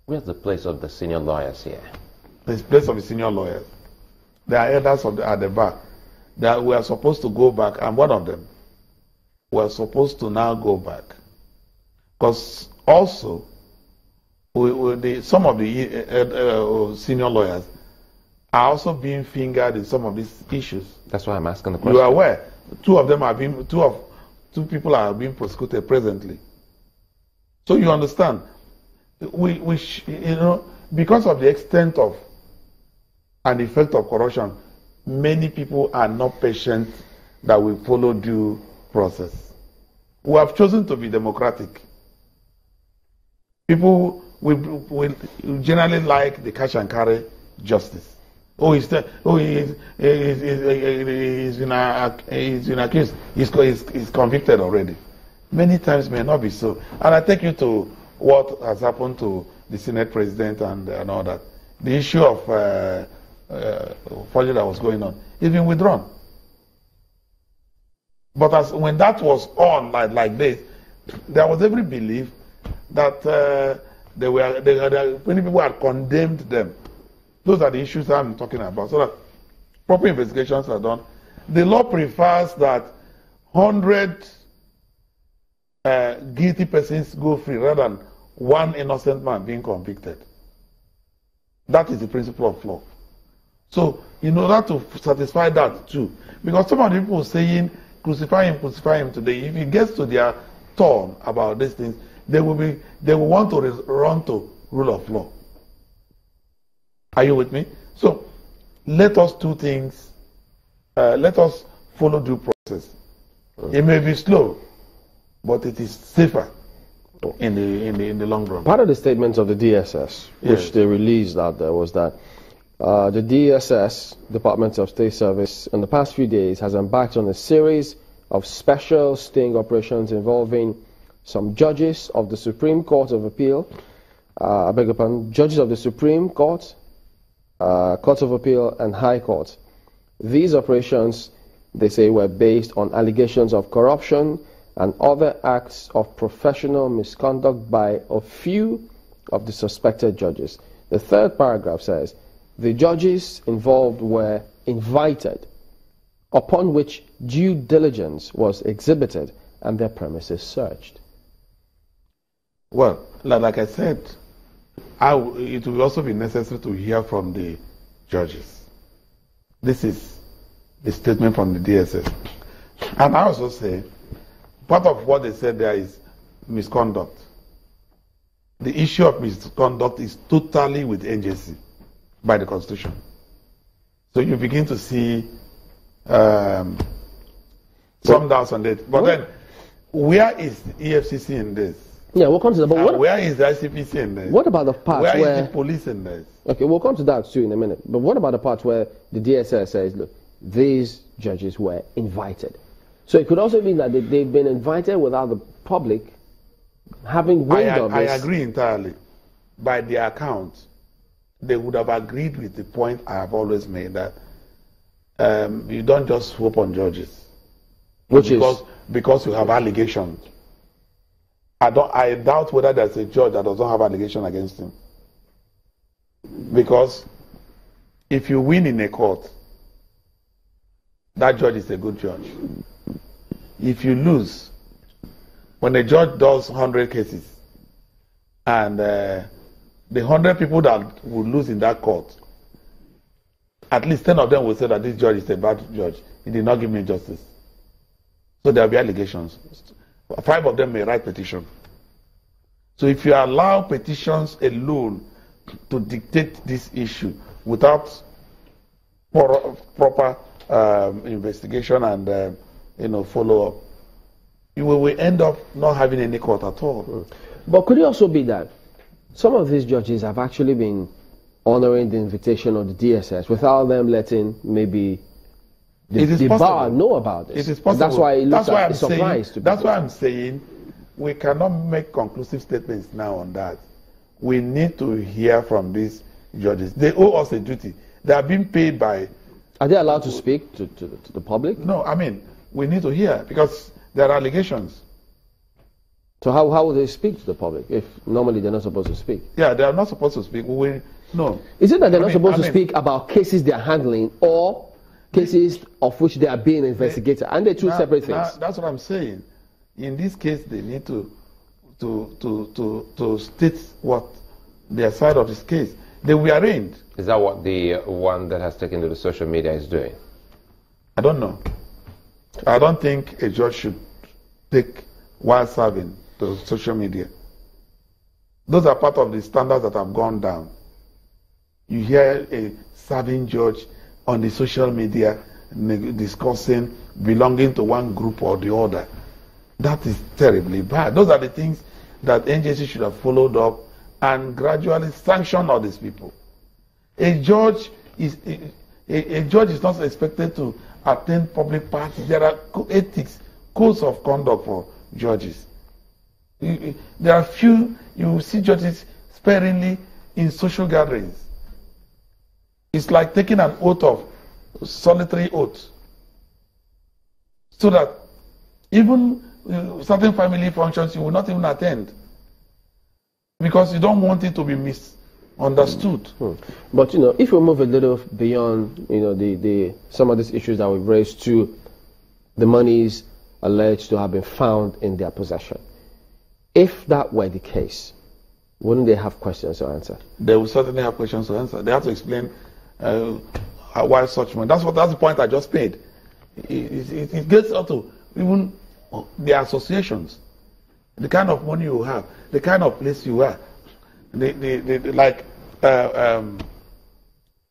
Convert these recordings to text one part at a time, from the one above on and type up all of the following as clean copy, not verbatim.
Where's the place of the senior lawyers here? The place of the senior lawyers. There are elders at the back that we are supposed to go back, and one of them were supposed to now go back. Because also, some of the senior lawyers are also being fingered in some of these issues. That's why I'm asking the question. You are aware? Two people are being prosecuted presently. So you understand? Because of the extent of and effect of corruption, many people are not patient that we follow due process. We have chosen to be democratic. People will generally like the cash and carry justice. He's been accused. He's convicted already. Many times may not be so. And I take you to what has happened to the Senate president and all that. The issue of forgery that was going on. It's been withdrawn. But when that was on like this, there was every belief that many people had condemned them. Those are the issues I'm talking about. So that proper investigations are done. The law prefers that 100 guilty persons go free rather than one innocent man being convicted. That is the principle of law. So in order to satisfy that too, because some of the people saying crucify him today, if it gets to their turn about these things, they will want to run to rule of law. Are you with me? So let us do things. Let us follow due process. It may be slow, but it is safer in the long run. Part of the statements of the DSS, which they released out there, was that the DSS, Department of State Service, in the past few days has embarked on a series of special sting operations involving some judges of the Supreme Court of Appeal, judges of the Supreme Court, Court of Appeal, and High Court. These operations, they say, were based on allegations of corruption and other acts of professional misconduct by a few of the suspected judges. The third paragraph says, the judges involved were invited, upon which due diligence was exhibited and their premises searched. Well, like I said, it will also be necessary to hear from the judges. This is the statement from the DSS. And I also say, part of what they said there is misconduct. The issue of misconduct is totally with agency by the Constitution. So you begin to see some doubts on that. But then, where is the EFCC in this? Yeah, we'll come to that. But where is the ICPC in this? What about the parts where... Where is the police in this? Okay, we'll come to that too in a minute. But what about the parts where the DSS says, look, these judges were invited? So it could also mean that they've been invited without the public having wind of this. I agree entirely. By their account, they would have agreed with the point I have always made that you don't just swoop on judges. Because you have allegations. I doubt whether there's a judge that doesn't have allegation against him. Because if you win in a court, that judge is a good judge. If you lose, when a judge does 100 cases, and the 100 people that will lose in that court, at least 10 of them will say that this judge is a bad judge. He did not give me justice. So there will be allegations. 5 of them may write petition. So if you allow petitions alone to dictate this issue without proper investigation and follow-up, you will end up not having any court at all. But could it also be that some of these judges have actually been honoring the invitation of the DSS without them letting maybe the bar know about this? It is possible. That's why it looks like a surprise to people. That's why I'm saying we cannot make conclusive statements now on that. We need to hear from these judges. They owe us a duty. They are being paid by... Are they allowed to speak to the public? No, I mean, we need to hear because there are allegations. So how would they speak to the public if normally they're not supposed to speak? Yeah, they are not supposed to speak. No. Is it that they're not supposed to speak about cases they're handling or cases of which they are being investigated? And they're two separate things. That's what I'm saying. In this case, they need to state what their side of this case. They will arrange. Is that what the one that has taken to the social media is doing? I don't know. I don't think a judge should take while serving to social media. Those are part of the standards that have gone down. You hear a serving judge on the social media discussing belonging to one group or the other. That is terribly bad. Those are the things that NJC should have followed up and gradually sanction all these people. A judge is not expected to attend public parties. There are ethics, codes of conduct for judges. There are few, you will see judges sparingly in social gatherings. It's like taking an oath of solitary oath. So that even certain family functions you will not even attend. Because you don't want it to be misunderstood. But if we move a little beyond the some of these issues that we've raised to the monies alleged to have been found in their possession, if that were the case, wouldn't they have questions to answer? They will certainly have questions to answer. They have to explain why such money. That's the point I just made. It gets up to even the associations, the kind of money you have, the kind of place you are, you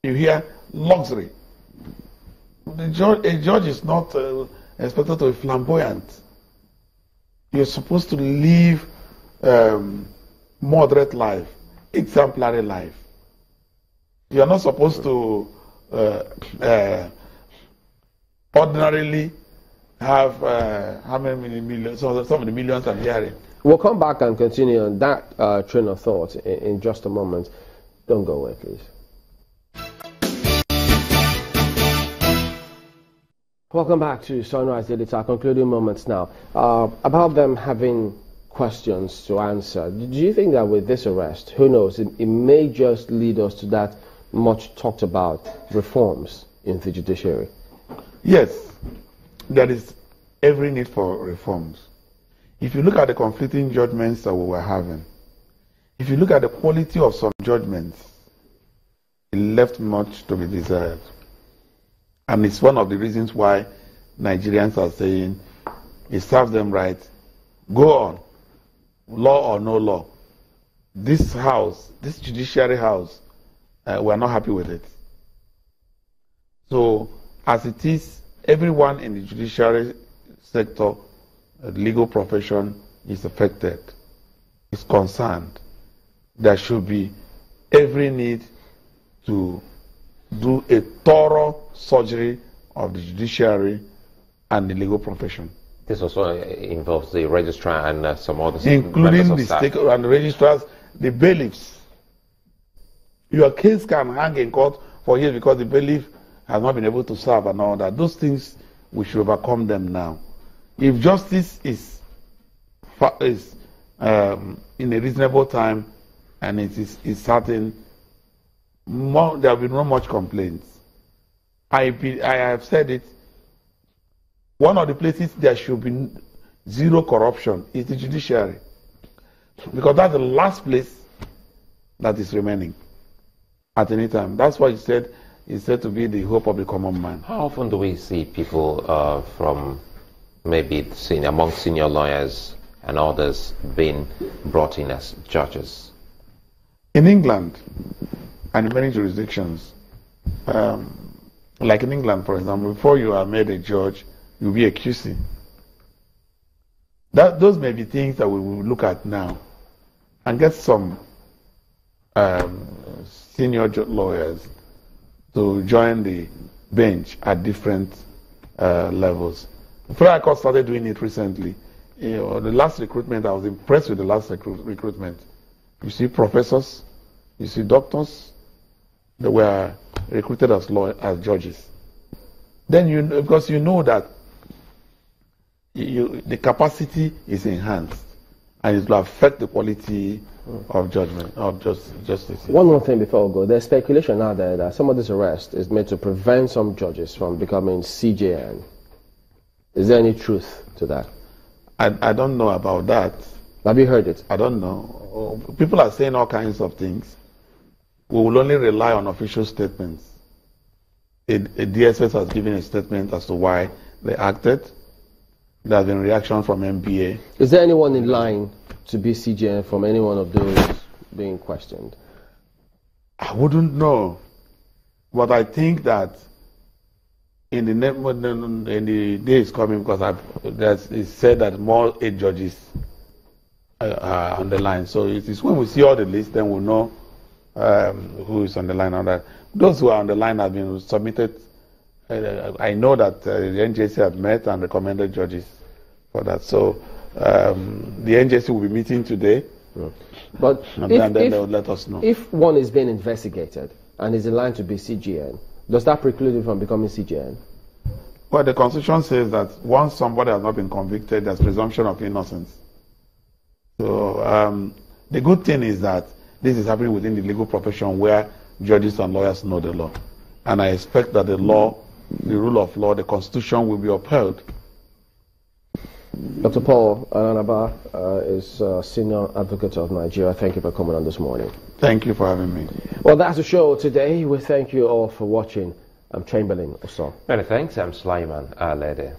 hear luxury. A judge is not expected to be flamboyant. You're supposed to live moderate life, exemplary life. You're not supposed to ordinarily have how many millions, some of the millions I'm hearing. We'll come back and continue on that train of thought in just a moment. Don't go away, please. Welcome back to Sunrise Daily Talk. Concluding moments now. About them having questions to answer, do you think that with this arrest, who knows, it may just lead us to that much talked about reforms in the judiciary? Yes, there is every need for reforms. If you look at the conflicting judgments that we were having, if you look at the quality of some judgments, it left much to be desired. And it's one of the reasons why Nigerians are saying, it serves them right, go on, law or no law. This house, this judiciary house, we're not happy with it. So, as it is, everyone in the judiciary sector, the legal profession is affected, is concerned. There should be every need to do a thorough surgery of the judiciary and the legal profession. This also involves the registrar and some others, including the stake and the registrars, the bailiffs. Your case can hang in court for years because the bailiff has not been able to serve and all that. Those things, we should overcome them now. If justice is in a reasonable time and it is certain, there will be not much complaints. I have said it. One of the places there should be zero corruption is the judiciary, because that's the last place that is remaining at any time. That's why it's said to be the hope of the common man. How often do we see people from maybe among senior lawyers and others being brought in as judges? In England and in many jurisdictions, like in England, for example, before you are made a judge, you'll be a QC. Those may be things that we will look at now and get some senior lawyers to join the bench at different levels. Federal Court started doing it recently. The last recruitment, I was impressed with the last recruitment. You see professors, you see doctors, they were recruited as judges. Then because you know that the capacity is enhanced and it will affect the quality of judgment, of justice. One more thing before we go. There's speculation out there that some of this arrest is meant to prevent some judges from becoming CJN. Is there any truth to that? I don't know about that. Have you heard it? I don't know. People are saying all kinds of things. We will only rely on official statements. A DSS has given a statement as to why they acted. There has been reaction from MBA. Is there anyone in line to be CJN from any one of those being questioned? I wouldn't know. But I think that in the days coming, because it's said that more 8 judges are on the line. So it is when we see all the list, then we'll know who is on the line on that. Those who are on the line have been submitted. I know that the NJC have met and recommended judges for that. So the NJC will be meeting today. But then they will let us know. If one is being investigated and is in line to be CJN, does that preclude him from becoming CJN? Well, the Constitution says that once somebody has not been convicted, there's presumption of innocence. So the good thing is that this is happening within the legal profession where judges and lawyers know the law. And I expect that the law, the rule of law, the Constitution will be upheld. Dr. Paul Ananaba is Senior Advocate of Nigeria. Thank you for coming on this morning. Thank you for having me. Well, that's the show today. We thank you all for watching. I'm Chamberlain Oso. Many thanks. I'm Sulaiman Alede.